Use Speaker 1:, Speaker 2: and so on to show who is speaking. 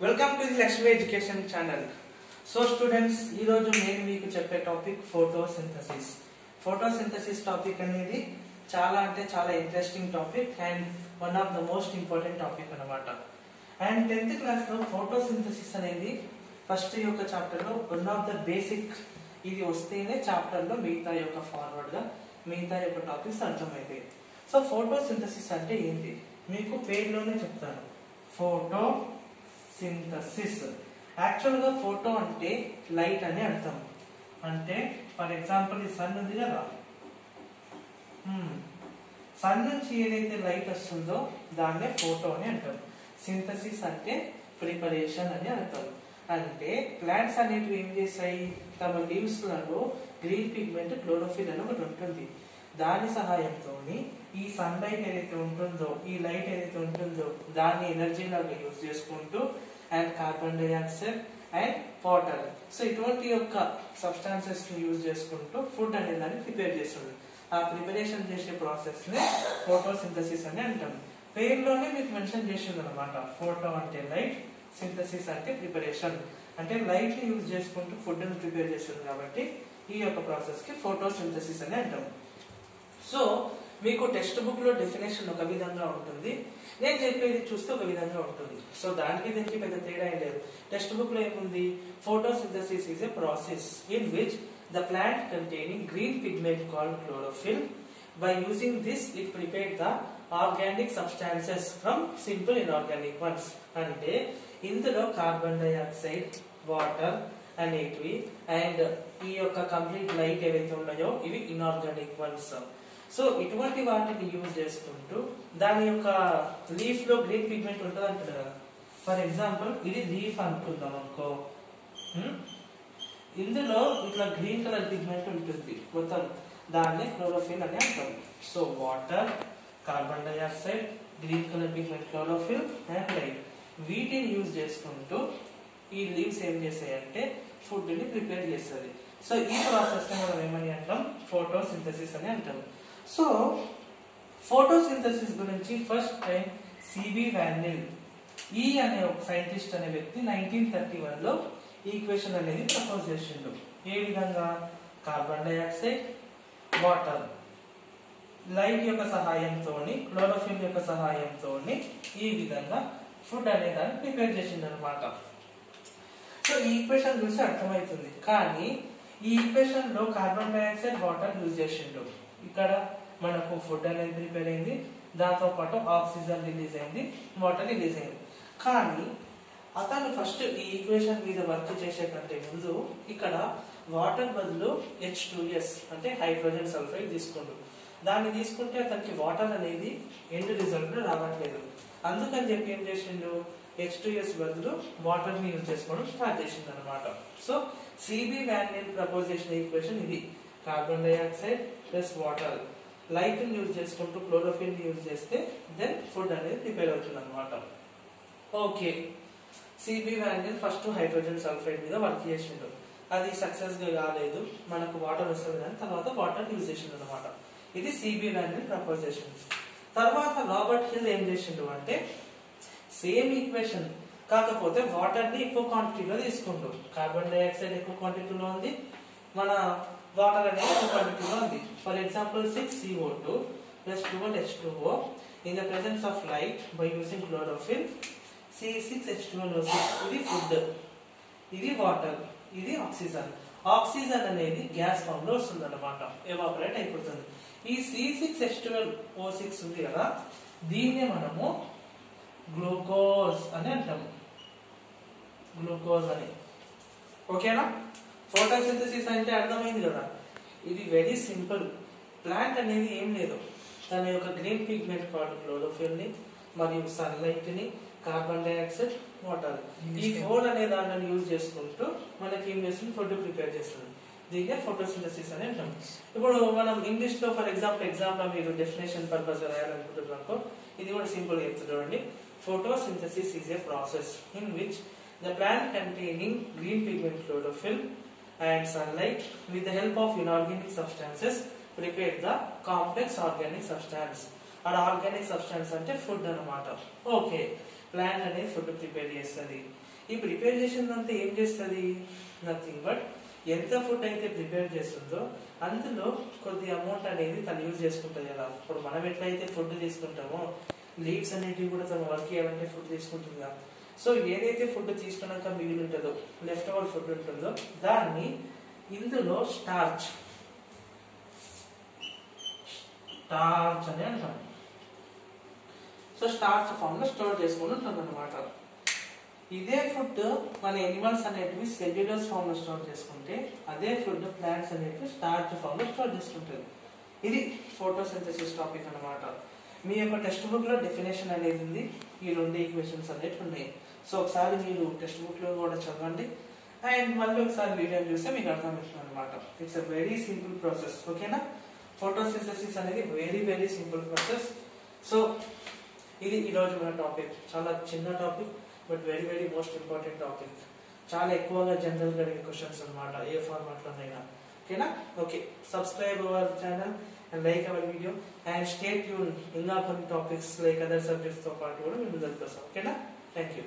Speaker 1: Welcome to the Lakshmi education channel. So students, ఈ రోజు నేను మీకు చెప్పే టాపిక్ ఫోటోసింథసిస్. ఫోటోసింథసిస్ టాపిక్ అనేది చాలా interesting topic and one of the most important topic అన్నమాట. అండ్ 10th క్లాస్ లో ఫోటోసింథసిస్ అనేది ఫస్ట్ యొక్క చాప్టర్ లో వన్ ఆఫ్ ద బేసిక్, ఇది వస్తేనే చాప్టర్ లో మిగతా యొక్క ఫార్వర్డ్ గా మిగతా యొక్క టాపిక్స్ అర్థమైతాయి. సో ఫోటోసింథసిస్ అంటే ఏంటి మీకు పేరులోనే చెప్తాను. ఫోటో సింథసిస్ యాక్చువల్ గా ఫోటో అంటే లైట్ అని అర్థం. అంటే ఫర్ ఎగ్జాంపుల్ ఈ సన్ ఉంది కదా, సన్ నుంచి ఏదైతే లైట్ వస్తుందో దాన్నే ఫోటో అని అంటారు. సింథసిస్ అంటే ప్రిపరేషన్ అని అర్థం. అంటే ప్లాంట్స్ అనేటివి ఏం చేస్తాయి, తమ లీవ్స్ లలో గ్రీన్ పిగ్మెంట్ క్లోరోఫిల్ అని ఒకటి ఉంటుంది. దాని సహాయంతో ఈ సన్ లైట్ ఏదైతే ఉంటుందో, ఈ లైట్ ఏదైతే ఉంటుందో దాన్ని ఎనర్జీ లాగా యూజ్ చేసుకుంటూ and carbon dioxide and water, so ఇటువంటి యొక్క సబ్స్టాన్సెస్ ని యూజ్ చేసుకుంటూ ఫుడ్ అనే దాన్ని ప్రిపేర్ చేస్తుంది. ఆ ప్రిపరేషన్ చేసే ప్రాసెస్ ని ఫోటోసింథసిస్ అని అంటాం. పేరులోనే మీకు మెన్షన్ చేసింది అనమాట. ఫోటో అంటే లైట్, సింథసిస్ అంటే ప్రిపరేషన్, అంటే లైట్ ని యూజ్ చేసుకుంటూ ఫుడ్ ని ప్రిపేర్ చేస్తుంది. కాబట్టి ఈ యొక్క ప్రాసెస్ కి ఫోటోసింథసిస్ అని అంటాం. సో మీకు టెక్స్ట్ బుక్ లో డెఫినేషన్ ఒక విధంగా ఉంటుంది, నేను చెప్పేది చూస్తే ఒక విధంగా ఉంటుంది. సో దానికి దీనికి పెద్ద తేడా ఏం లేదు. టెక్స్ట్ బుక్ లో ఏముంది, photosynthesis is a process in which the plant containing green pigment called chlorophyll. By using this it prepared the organic substances from simple inorganic once. అంటే ఇందులో కార్బన్ డైఆక్సైడ్, వాటర్ అనేటివి అండ్ ఈ యొక్క complete light ఏవైతే ఉన్నాయో ఇవి inorganic once. So ఇటువంటి వాటిని యూజ్ చేసుకుంటూ దాని యొక్క లీఫ్ లో గ్రీన్ పిగ్మెంట్ ఉంటుంది అంటారు కదా. ఫర్ ఎగ్జాంపుల్ ఇది లీఫ్ అనుకుందాం అనుకో, ఇందులో ఇట్లా గ్రీన్ కలర్ పిగ్మెంట్ ఉంటుంది మొత్తం, దాన్ని క్లోరోఫిల్ అని అంటాం. So water, carbon dioxide, green colour pigment chlorophyll and light, వీటిని యూజ్ చేసుకుంటూ ఈ లీవ్స్ ఏం చేస్తాయంటే ఫుడ్ ని ప్రిపేర్ చేస్తుంది. సో ఈ ప్రాసెస్ ని మనం ఏమని అంటాం, ఫోటోసింథసిస్ అని అంటాం. సో ఫోటోసింథసిస్ గురించి ఫస్ట్ టైం సిబి వాండిల్ ఈ అనే ఒక సైంటిస్ట్ అనే వ్యక్తి 1931 లో ఈక్వేషన్ అనేది ప్రపోజ్ చేసిండు. ఏ విధంగా, కార్బన్ డైఆక్సైడ్, వాటర్, లైట్ యొక్క సహాయంతో, క్లోరోఫిల్ యొక్క సహాయంతో ఈ విధంగా ఫుడ్ అనే దాన్ని ప్రిపేర్ చేసిండు అనమాట. సో ఈ ఈక్వేషన్ చూసి అర్థమవుతుంది, కానీ ఈ ఈక్వేషన్ లో కార్బన్ డైఆక్సైడ్, వాటర్ యూజ్ చేసిండు. ఇక్కడ మనకు ఫుడ్ అనేది ప్రిపేర్ అయింది, దాంతో పాటు ఆక్సిజన్ రిలీజ్ అయింది, వాటర్ రిలీజ్ అయింది. కానీ అతను ఫస్ట్ ఈ ఈక్వేషన్ మీద వర్క్ చేసే కంటే ముందు ఇక్కడ వాటర్ బదులు H2S అంటే హైడ్రోజన్ సల్ఫైడ్ తీసుకుండు. దాన్ని తీసుకుంటే అతనికి వాటర్ అనేది ఎండ్ రిజల్ట్ రావట్లేదు. అందుకని చెప్పి ఏం చేసిండు, H2S బదులు వాటర్ ని యూజ్ చేసుకోవడం స్టార్ట్ చేసింది అనమాట. సో సిబి వాండిల్ ప్రపోజ్ చేసిన ఈక్వేషన్ ఇది. Carbon dioxide plus water, light ని యూజ్ చేసుకుంటూ క్లోరోఫిల్ ని యూజ్ చేస్తే దెన్ ఫుడ్ అనేది ప్రిపేర్ అవుతుంది అనమాట. Okay, C B van Niel first hydrogen sulphide మీద వర్క్ చేసిండు, అది సక్సెస్ గా కాలేదు, మనకు వాటర్ వస్తుంది కానీ తర్వాత వాటర్ యూజ్ చేసిండు అనమాట. ఇది సిబి వాండిల్ ప్రపోజ్ చేసిండు. తర్వాత రాబర్ట్ హిల్ ఏం చేసిండు అంటే సేమ్ ఈక్వేషన్, కాకపోతే వాటర్ ని ఎక్కువ క్వాంటిటీలో తీసుకుంటూ, కార్బన్ డైఆక్సైడ్ ఎక్కువ క్వాంటిటీలో ఉంది, మన వాటర్ అనేది ఎక్కువ క్వాంటిటీలో ఉంది. For example 6CO2 plus 12H2O in the presence of light by using chlorophyll, C6H12O6. ఇది ఫుడ్, ఇది వాటర్, ఇది ఆక్సిజన్. ఆక్సిజన్ అనేది గ్యాస్ ఫామ్ లో వస్తుంది అనమాట, ఎవాపరేట్ అయిపోతుంది. ఈ C6H12O6 ఉంది కదా, దీన్నే మనము గ్లూకోజ్ అని అంటాము, గ్లూకోజ్ అని. ఓకేనా, ఫోటోసింథసిస్ అంటే అర్థమైంది కదా. ఇది వెరీ సింపుల్. ప్లాంట్ అనేది ఏం లేదు, తన యొక్క గ్రీన్ పిగ్మెంట్ కాల్డ్ క్లోరోఫిల్ ని మరియు సన్లైట్ ని, కార్బన్ డైఆక్సైడ్, వాటర్, ఈ 4 అనే దాన్ని యూజ్ చేసుకుంటూ మనకి ఏం చేస్తుంది, ఫుడ్ ప్రిపేర్ చేస్తుంది. దీన్నే ఫోటోసింథసిస్ అని అంటాం. ఇప్పుడు మనం ఇంగ్లీష్ లో ఫర్ ఎగ్జాంపుల్ ఎగ్జామ్ లో మీరు డెఫినేషన్ పర్పస్ రాయాలనుకుంటున్నారో ఇది కూడా సింపుల్ చెప్తుంది చూడండి. Photosynthesis is a process in which the plant containing green pigment chlorophyll and sunlight with the help of inorganic substances prepare the complex organic substance. Or organic substance ante food anamata. Okay, plant అనేది food prepare చేస్తుంది. ఈ prepare చేసిందంతా ఏం చేస్తుంది? Nothing but ఎంత food అయితే prepare చేస్తుందో అందులో కొద్ది అమౌంట్ అనేది తను యూజ్ చేసుకుంటుంది కదా. ఇప్పుడు మనం ఎట్లయితే ఫుడ్ తీసుకుంటామో లీవ్స్ అనేటివి కూడా తను వర్క్ చేయాలంటే ఫుడ్ తీసుకుంటుంది కదా. సో ఏదైతే ఫుడ్ తీసుకున్నాక మిగిలి ఉంటుందో లెఫ్ట్ ఓవర్ ఫుడ్ ఉంటుందో దాన్ని ఇందులో స్టార్చ్ అని అంటాం. సో స్టార్చ్ ఫామ్ లో స్టోర్ చేసుకుని ఉంటుంది అనమాట. ఇదే ఫుడ్ మన ఎనిమల్స్ అనేటివి సెల్యులోజ్ ఫామ్ లో స్టోర్ చేసుకుంటే అదే ఫుడ్ ప్లాంట్స్ అనేటివి స్టార్చ్ ఫామ్ లో స్టోర్ చేసుకుంటుంది. ఇది ఫోటోసింథసిస్ టాపిక్ అనమాట. మీ యొక్క టెక్స్ట్ బుక్ లో డెఫినేషన్ అనేది ఉంది. ఈ 2 ఈక్వేషన్స్ అనేవి ఉన్నాయి. సో ఒకసారి మీరు టెక్స్ట్ బుక్ లో కూడా చదవండి అండ్ మళ్ళీ ఒకసారి వీడియో చూస్తే మీకు అర్థమవుతుంది అనమాట. It's a very simple process. ఓకేనా? ఫోటోసింథసిస్ అనేది very very simple process. So ఇది ఈరోజు మన టాపిక్. చాలా చిన్న topic but very very most important topic. చాలా ఎక్కువగా జనరల్ గా అడిగే క్వశ్చన్స్ అనమాట ఏ ఫార్మాట్ లోనైనా. ఓకేనా? Okay, subscribe our channel and like our video and stay tune. ఇంకా కొన్ని టాపిక్స్ లైక్ అదర్ సబ్జెక్ట్స్ తో పాటు కూడా మేము ముందుకు వస్తాం. ఓకేనా? Thank you.